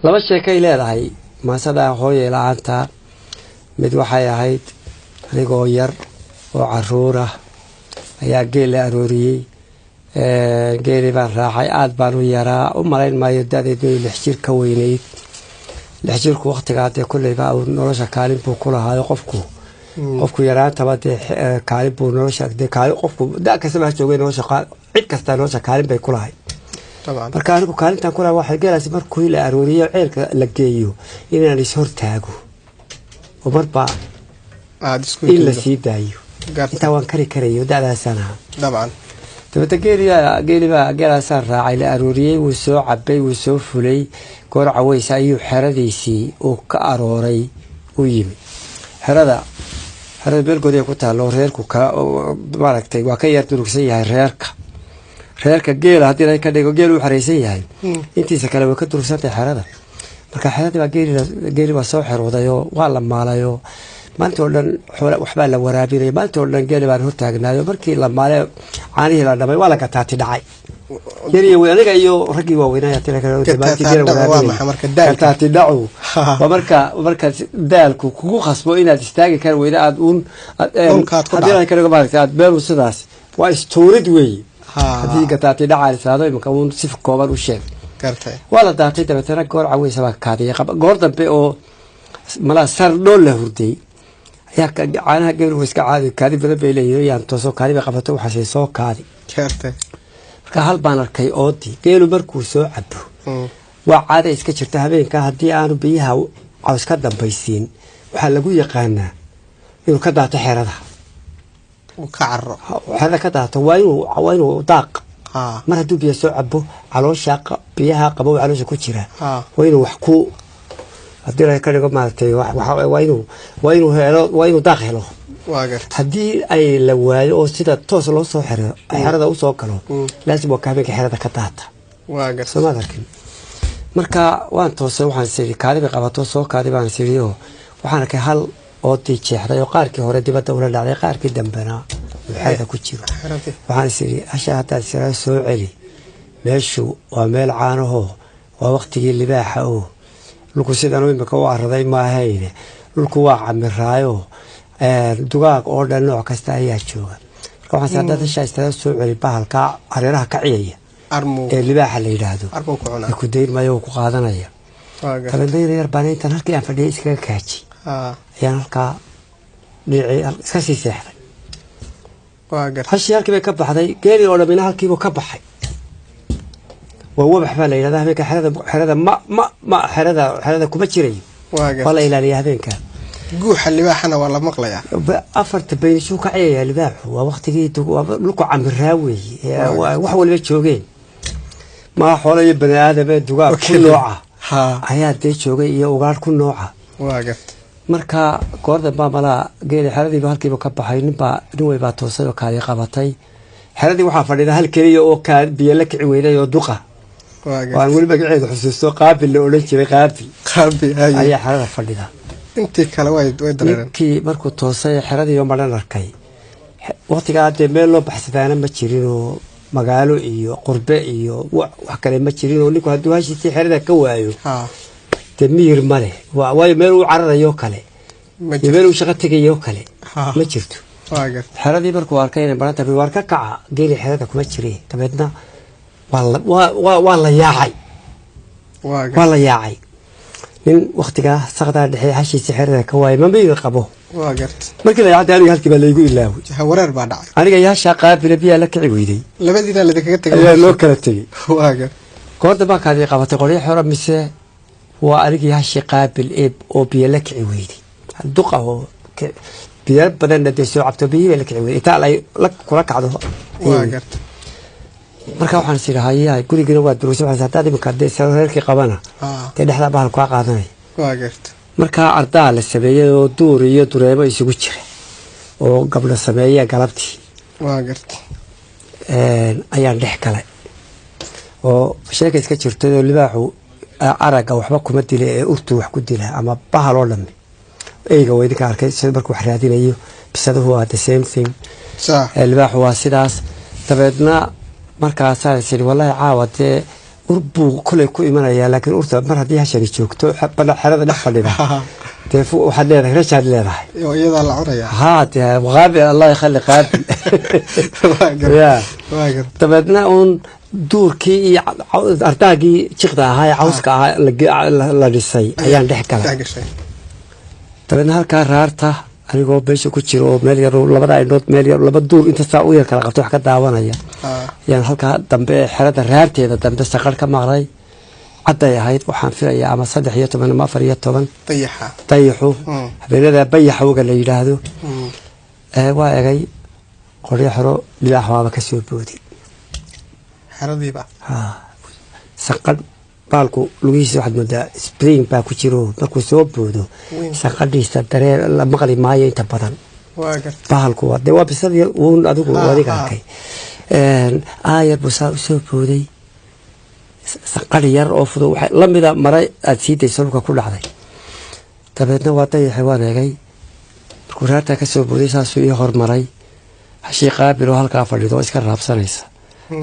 laba sheekay leedahay maasada hooyay la'aanta mid waxay ahayd anigoo yar oo caruur ah ayaa geel la arooriyay geeli baan raacay aad baan u yaraa u malayn maayo da'deedu 6 jir ka weynayd 6 jirku waqtigaa dee kulleyba uu nolosha kaalin buu ku lahaa qofku yaraantaba dee kaalin buu nolosha dee kaalin qofku da' kasta joogay nolosha cid kasta nolosha kaalin bay ku lahay marka anigu kaalintan ku lahaa waxay geelaasi markuu la arooriyo ceelka la geeyo inaan is hortaago oo marba in la sii daayo inta waan karayo da'daasana dabcan dabada geeliba raacay la arooriyay wuu soo cabay wuu soo fulay goor caways ayuu xeradiisii uu ka arooray u yimi xerada beelgoodii ku taalo reerku ka maaragtay waa ka yar durugsan yahay reerka geela hadii ay ka dhigo geel uu xareysan yahay intiisa kale way ka durugsantay xerada marka xerada baa geeli waa soo xeroodayo waa la maalayo maanta oo dhan waxba la waraabinay maanta oo dhan geeli baan hortaagnaayo markii la maalay caanihi la dhamay waa la gataati dhacay yariyo aniga iyo ragii waaweynaa tira kale oo tabaati geela waraabinay marka gataati dhacu marka daalku kugu khasbo inaad istaagi kar weyna aad hadii ay kale maaragtay aad beeru sidaas waa istuurid weey hadii gataati dhacay saado imka uu si kooban u sheeg kartay wala daatay dabeetana goor caweys baa kaadiyay goor dambe oo mala sar dhool la hurday yaa caanaha geelu iska caadi kaadi badan bay leeyihiin toosoo kaadi bay qabato waxa soo kaadi kartay marka hal baan arkay oodi geelu markuu soo cabo waa caadi iska jirta habeenka hadii aanu biyaha caws ka dambaysiin waxa lagu yaqaanaa inuu ka daato xerada oo ka carro xerada ka daato waa inuu daaq mar haduu biyo soo cabo caloosha biyaha qabo caloosha ku jira waa inuu wax ku hadii ay ka dhigo maartay waa inuu daaq helo hadii ay la waayo oo sida toos loo soo xiro xerada u soo galo laasim waa kaabinka xerada ka daata Soomaalikin marka waan toosay waxaan sii kaadiba qabato soo kaadibaan siriyo waxaan ka hal oo tijeexday oo qaarkii hore dibadda u la dhacday qaarkii dambena waxayda ku jiro waxaan sii ashaata sira soo celi meeshu waa meel caanaho waa waqtigii libaaxa oo lku sidaan imika u araday ma ahayne lku waa camiraayo dugaag oo dhan nooc kasta ayaa jooga marka waxaan saadada shaystada soo celi bahalka areeraha ka ciyaya ee libaaxa la yiraahdo ku deyn maayo ku qaadanaya tabandeer yar baan inta halkii aan fadhiyay iskaga kaaji ayaan halka dhicay iska sii seexday hashi halkii bay ka baxday geeli oo dhamina halkii buu ka baxay ووضح فعلا إلى ذهبك حرذا ما حرذا كمتشري ولا إلى ليهبينك جوح اللي باحنا والله مقلية أفرت بين شو كعيه اللي باح ووقت جيت لكو عم الراوي وحول بيت شوقين ما حول يبني هذا بيت دقاق كل نوعه حياة ديت شوقي وقال كل نوعه واقف marka koorda baabala geeli xaradii halkiiba ka baxay ninba way baa toosay oo kaadi qabatay xaradii waxa fadhida hal kaliya oo ka biyo la kici weynay oo duqa waan wali magaceedu xusuusto qaabil la oran jiray qaabil ayaa xarada fadhida intii kala way dareeran ki markuu toosay xaradii oo maran arkay waqtiga aad meel loo baxsadana ma jirin oo magaalo iyo qurbe iyo wax kale ma jirin oo ninku haduu hashii xarada ka waayo تمير ماله ويميرو عرضيو كله يميرو شقة تجيو كله ما جرتو حردي بركو أركين برانتا بواركا كع جيلي حردك ما تشري تبعدنا والله يا عي من وقتك صغدا دحي حشي سحر كواي ما بيرقبوه markii ay cadaalay halkii baa leeyahay ilaahu wareer baa dhacay aniga yaa shaqaa bilabiya la kici weeyday labadiina la kaga tagay ayaa loo kala tagay waaga koorta baa kaadi qabatay qoriyo xoro mise waa arigii hashi qaabil oo biyo la kici weeyday duqa oo biyo badan dadii soo cabto biyo la kici weeyday taa la kula kacdo waaga marka waxaan siirahay guriga waa duruusay waxaan saadada imka deesay reerkii qabana ee dhaxda bahal ku qaadanay waaga marka ardaa la sameeyay oo duur iyo dureemo isugu jira oo gabdho sameeyay galabtii waagartay ayaan dhex galay oo sheekay iska jirtay oo libaaxu araga waxba kuma dilay ee urtu wax ku dilaa ama bahal oo dhamay eeyga weydii ka arkay sida markuu wax raadinayo bisaduhu waa the same thing libaaxu waa sidaas tabeedna markaas ay sii wallahi caawade urbuu kolay ku imanayaa laakiin urta mar haddii hashani joogto xerada dhex fadhida dee waxaad leedahay rashaad leedahay iyadaa la cunayaa haa dee qaabil allah yakhalli qaabil dabeedna uun duurkii iyo ardaagii jiqda ahaa ee cawska ahaa la dhisay ayaan dhex galay dabeedna halkaa raarta anigoo meesha ku jiro oo meel yar labada indhood meel yar laba duur inta saa u yar kala qabto wax ka daawanaya ayaan halkaa dambe ee xerada raarteeda dambe saqar ka maqlay cadday ahayd waxaan filayaa ama 13 ama 14 dayaxu habeenada bayaxowga la yidhaahdo waa egay qoryo xero dhilaax waaba ka soo boodi xeradiiba saqad baalku lugihiisa waxaad moodaa spring baa ku jiro markuu soo boodo saqadhiisa dareer la maqli maayo inta badan baalku dee waa bisad yar uun adigu adiga arkay aayar buu saa u soo booday saqadhi yar oo fudud waxay la mida maray aad sii dayso dhulka ku dhacday dabeedna waa dayaxay waan eegay markuu raartaa ka soo booday saasuu ii hormaray hashii qaabil oo halkaa fadhido oo iska raabsanaysa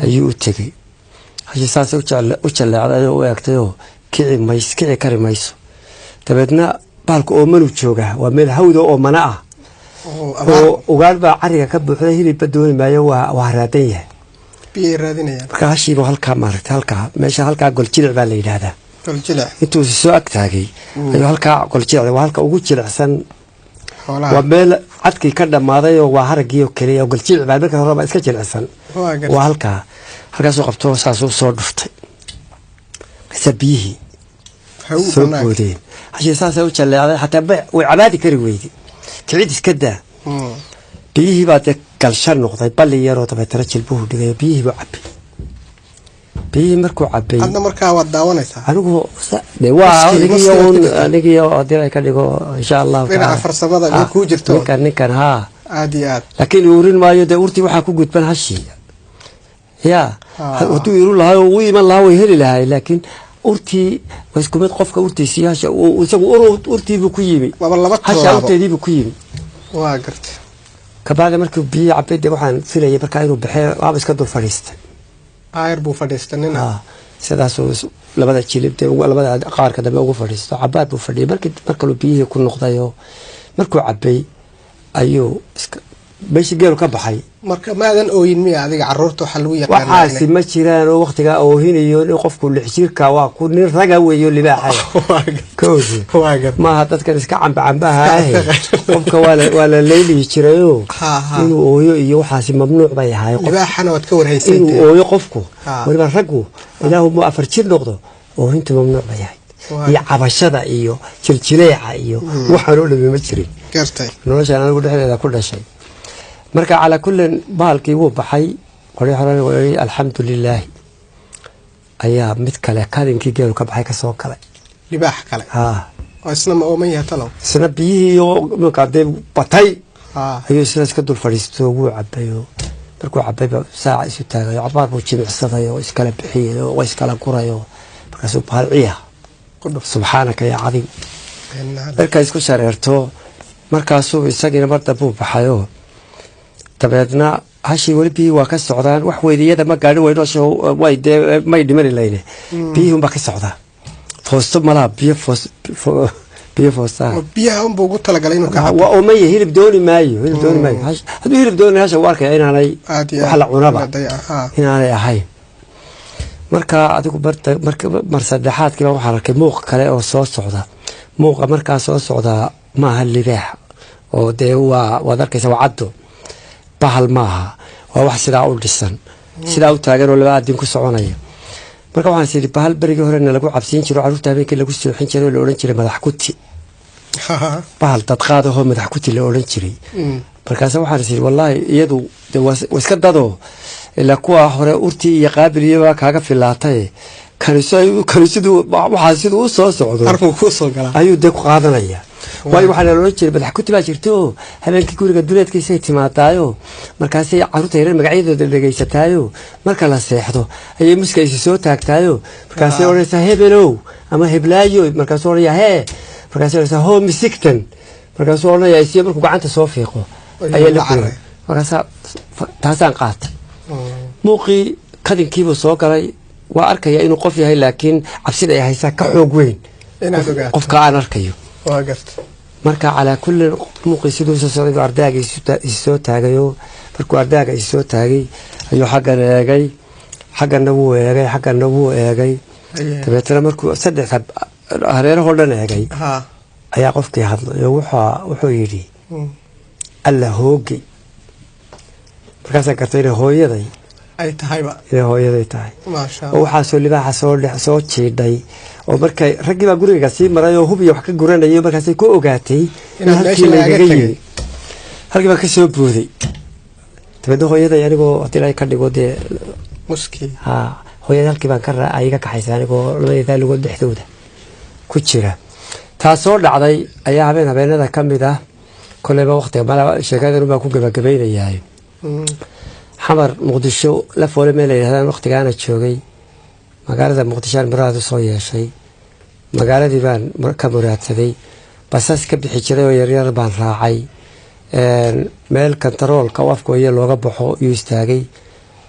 ayuu u tegey hashii saasay u jalleecday oo u eegtayoo kici kari mayso dabeedna baalku oomanu joogaa waa meel hawda oo mana ah oo ugaadh baa cariga ka buuxday hilibba dooni maayo waa raadan yahay biyay raadinayaan marka hashiiba halkaa maaragtay halkaa goljilic baa la yidhaahdaa intuu soo ag taagay ayuu halkaa goljilic waa halka ugu jilicsan waa meel cadkii ka dhammaaday oo waa haraggii oo keliya oo goljilic baa marka horeba iska jilicsan waa halkaasuu qabto saasuu soo dhuftay kasa biyihii soo boodeen hashii saasay u jalleecday xataa way cabaadi kari weyday kicid iska daa biyihii baa dee galsha noqday balli yaroo dabeetana jilbuhu dhigay biyihii buu cabay biyihii markuu cabay hadda markaa waad daawanaysaa anigu de waa anigiyo haddii ay ka dhigo insha allah dhinaca farsamada mid kuu jirto ninkan haa aad iyo aad laakiin urin maayo dee urtii waxaa ku gudban hashii yaa hadduu iru lahaa oo u iman lahaa way heli lahay laakiin urtii waa isku mid qofka urtiisii hasha isagu urtiibuu ku yimi hasha urteediibuu ku yimi waa gartay kabacdi markii biyo cabay dee waxaan filayay markaa inuu baxee waaba iska dul fadhiistay aayar buu fadhiistay nina sidaasuu labada jilib dee labada qaarka dambe ugu fadhiisto cabaad buu fadhiyay markaluu biyihii ku noqdayoo markuu cabay ayuu meeshii geelu ka baxay marka maadan ooyin miya adiga caruurta waxa lagu yaqaan waxaasi ma jiraan oo waqtiga oohinayo in qofku lix jirka waa ku nin raga weeyo libaaxay koosi maaha dadkan iska cambaha qofka waa la leeli jirayo inuu ooyo iyo waxaasi mamnuuc bay ahay libaaxana wad ka warhaysay inuu ooyo qofku waliba raggu ilaahu ma afar jir noqdo oohinta mamnuuc bay ahay iyo cabashada iyo jiljileeca iyo waxaan oo dhami ma jirin noloshaan anigu dhexdeeda ku dhashay marka calaa kullin bahalkii wuu baxay qoryo xorana waa alxamdulilaahi ayaa mid kale kadinkii geelu ka baxay kasoo galay libaax kale oo isna ma ooman yahay talow isna biyihii iyo markaa dee batay ayuu isna iska dul fadhiisto wuu cabayoo markuu cabayba saaca isu taagayo cabaar buu jimicsaday oo iskala bixiyay oo iskala gurayo markaasuu bahal ciya subxaanaka yaa cadim markaa isku shareerto markaasuu isagiina mar dambuu baxayoo dabeedna hashii weli biyihii waa ka socdaan wax weydiyada ma gaadhin weyno way dee may dhimani layne biyihii unbaa ka socdaa foosto malaha biyo foostaa biyaha unbuu ugu talagalay inuu ka waa oomaya hilib dooni maayo hadduu hilib dooni hasha u arkaya inaanay wax la cunaba inaanay ahayn marka adigu mar saddexaadkiiba waxaan arkay muuq kale oo soo socda muuqa markaa soo socdaa maaha libaax oo dee waad arkaysa waa caddo bahal maaha waa wax sidaa u dhisan sidaa u taagan oo laba adin ku soconaya marka waxaan is idhi bahal berigii horena lagu cabsiin jiro carruurta habeenkii lagu sooxin jiray oo la odhan jiray madax kuti bahal dadqaadahoo madax kuti la odhan jiray markaase waxaan is idhi wallaahi iyadu de waa iska dadoo ilaa kuwa hore urtii iyo qaabil iyobaa kaaga filaatay kanisiduu waxaa siduu u soo socdo ayuu dee ku qaadanaya waayo waxaa la odhan jiray madax kuti baa jirto habeenkii guriga duleedkiisay timaadaayo markaasay carruurta yareer magacyadooda dhegaysataayo marka la seexdo ayay muskaysi soo taagtaayo markaasay odhanaysaa hebelow ama heblaayo markaasuu odhanaya hee markaasay odhanaysaa hoo misigtan markaasuu odhanaya isiyo markuu gacanta soo fiiqo ayaa la kuray markaasaa taasaan qaatay muuqii kadinkiibuu soo galay waa arkaya inuu qof yahay laakiin cabsida ay haysaa ka xoog weyn qofka aan arkayo marka calaa kulli muuqii siduu soo socday ardayga isoo taagayo markuu ardayga isoo taagay ayuu xaggan eegay xaggana wuu eegay xaggana wuu eegay dabeetana markuu saddex hareerahoo dhan eegay ayaa qofkii hadlay oo wuxuu yidhi alla hoogay markaasaan gartay inay hooyaday ay tahayba inay hooyaday tahay oo waxaasoo libaaxa soo jiidhay oo markay raggii baa guriga sii maray oo hubiya wax ka guranayay markaasay ku ogaatay in halkii lagaga yimi halkii baa ka soo booday dabeedna hooyaday anigoo haddii ilaahay ka dhigo dee muskii hooyada halkii baan ka iga kaxaysay anigoo labadeedaa lugood dhexdooda ku jira taasoo dhacday ayaa habeenada ka mid ah koleyba waqtiga sheekadan baa ku gabagabaynayahay xamar muqdisho la foole meel la yidhahdaan waqtigaana joogay magaalada muqdishoaan muraad u soo yeeshay magaaladii baan ka muraadsaday basas ka bixi jiray oo yaryar baan raacay meel kantaroolka u afkooya looga baxo yuu istaagay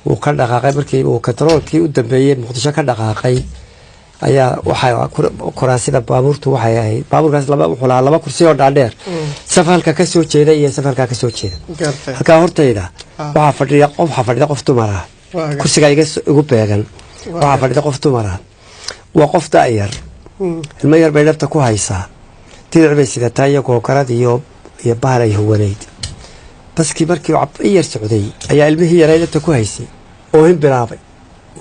wuu ka dhaqaaqay markii uu kantaroolkii u dambeeyey muqdisho ka dhaqaaqay ayaa waxaa kuraasida baabuurtu waxay ahayd baabuurkaas wuxuu lahaa 2 kursi oo dhaadheer saf halka ka soo jeeda iyo saf halka ka soo jeeda halka hortayda waxaa fadhida qof dumar ah kursiga igu beegan waxaa fadhida qof dumar ah waa qof da'yar ilmo yar bay dhabta ku haysaa tiric bay sidataa iyo googarad iyo bahal ay huwanayd baskii markii uu yar socday ayaa ilmihii yaray dhabta ku haysay oo hin bilaabay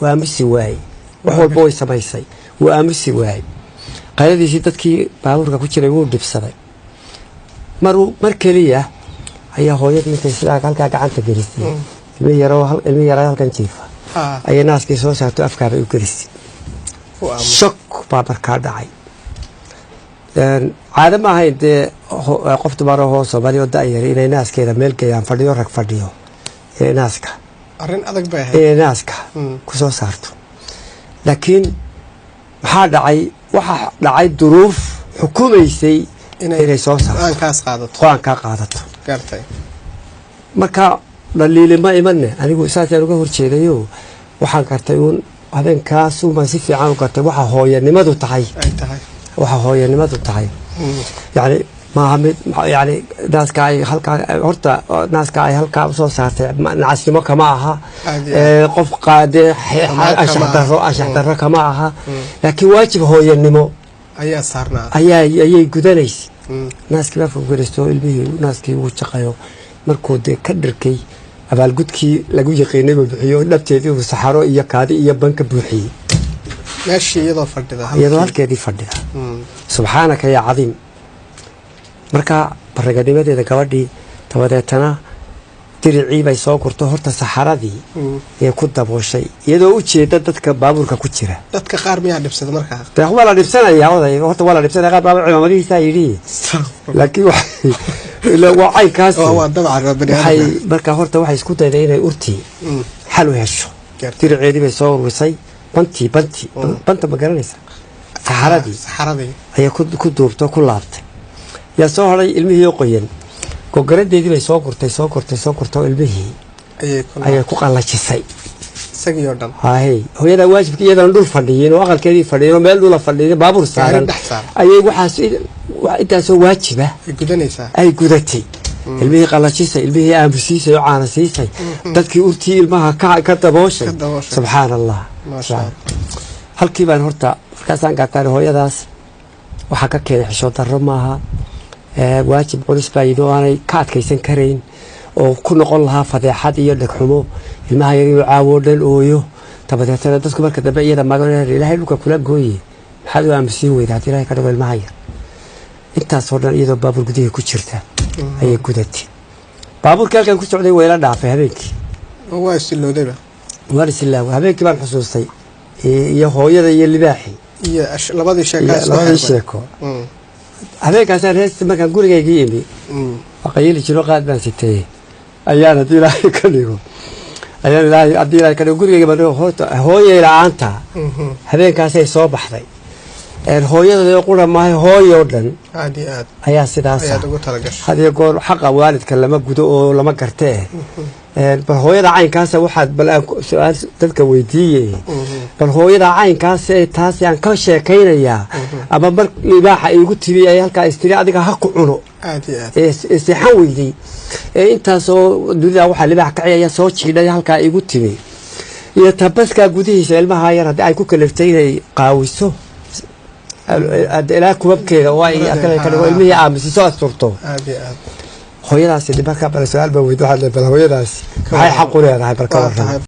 waa misi waay wax walba way samaysay waa aamusi waay qayladiisii dadkii baabuurka ku jiray wuu dhibsaday mar keliya ayaa hooyadu intay sidaa halkaa gacanta gelisay ilmi yaro halkan jiifa ayay naaskii soo saarto afkaabay u gelisay shok baa markaa dhacay caado ma ahayn dee qof dumarahoo soomaali oo da'yari inay naaskeeda meel geeyaan fadhiyo rag fadhiyo inay naaska arrin adag bay ahayd inay naaska ku soo saarto laakiin waxaa dhacay duruuf xukumaysay inay soo saarto go-aankaa qaadato marka dhaliilima imanne anigu saasaan uga horjeedayo waxaan gartay uun habeenkaasumaan si fiican u gartay waxa hooyanimadu tahay yani maaha mid yani naaska ay halkaa horta naaska ay halkaa usoo saartay nacasnimo kama aha qof qaade anshax darro kama aha laakiin waajib hooyanimo ayaa saarnaa ayay gudanaysay naaskii baa foggaraysto ilmihii naaskii uu jaqayo markuu dee ka dhirkay abaalgudkii lagu yaqiinay buu bixiyo dhabteedii uu saxaro iyo kaadi iyo banka buuxiyey meeshii iyadoo halkeedii fadhida subxaanaka yaa cadiim marka baraganimadeeda gabadhii dabadeetana diricii bay soo gurto horta saxaradii ee ku dabooshay iyadoo u jeeda dadka baabuurka ku jira dadka qaar miyaa dhibsada markaa waa la dhibsanayaa oday horta waa la dhibsanaya qaar baabuur cimaamadihiisaa yidhi laakiin waa caynkaas marka horta waxay isku dayday inay urtii xal u hesho diriceedii bay soo ururisay banta ma garanaysa saxaradii ayay ku duubto ku laabtay yaa soo horay ilmihii oo qoyan gogaradeedii bay soo gurtay oo ilmihii ayay ku qallajisay isagii oo dhan hooyada waajibka iyadana dhul fadhiyin oo aqalkeedii fadhiyin oo meel dhula fadhiyin baabuur saaran ayay waxaas intaasoo waajiba ay gudatay ilmihii qallajisay ilmihii aamusiisay oo caana siisay dadkii urtii ilmaha ka dabooshay subxaan allah halkii baan horta markaasaan gartaan hooyadaas waxaa ka keenay xishood darro maaha waajib culus baa yidhi oo aanay ka adkaysan karayn oo ku noqon lahaa fadeexad iyo dhegxumo ilmaha yagii caawoo dhan ooyo dabadeetana dadku marka dambe iyada magan ilaahay dhulka kula gooye maxaad u aamusiin weyda haddii ilaahay ka dhigo ilmaha yar intaasoo dhan iyadoo baabuur gudihii ku jirta ayay gudatay baabuurkii halkan ku socday wayla dhaafay habeenkii waa isilowdayba waan isilaawa habeenkii baan xusuustay iyo hooyada iyo libaaxii iyo labadii sheeko habeenkaasaan reesta markaan gurigaygii imi waqayili jiro qaad baan sitay ayaan haddii ilaahay ka dhigo gurigayga hooyay la-aanta habeenkaasay soo baxday hooyada qura maahay hooyoo dhan ayaa sidaasa hadiyo goor xaqa waalidka lama gudo oo lama gartee bal hooyada caynkaas waxaad bal su'aal dadka weydiiyay bal hooyada caynkaas taas aan ka sheekaynayaa ama mar libaaxa igu tiri ay halka istiri adiga ha ku cuno seexan weydii intaasoo dunida waxa libaax ka ciyaaya soo jiiday halka igu tiri iyo tabaska gudihiisa ilmaha yar hadii ay ku kaleftay inay qaawiso ilaa kubabkeeda waa ay akala ilmihii aaminsi soo asturto hooyadaasi marka bal su'aal ba weydiin waxa la bal hooyadaasi waxay xaq u leedahay barka warran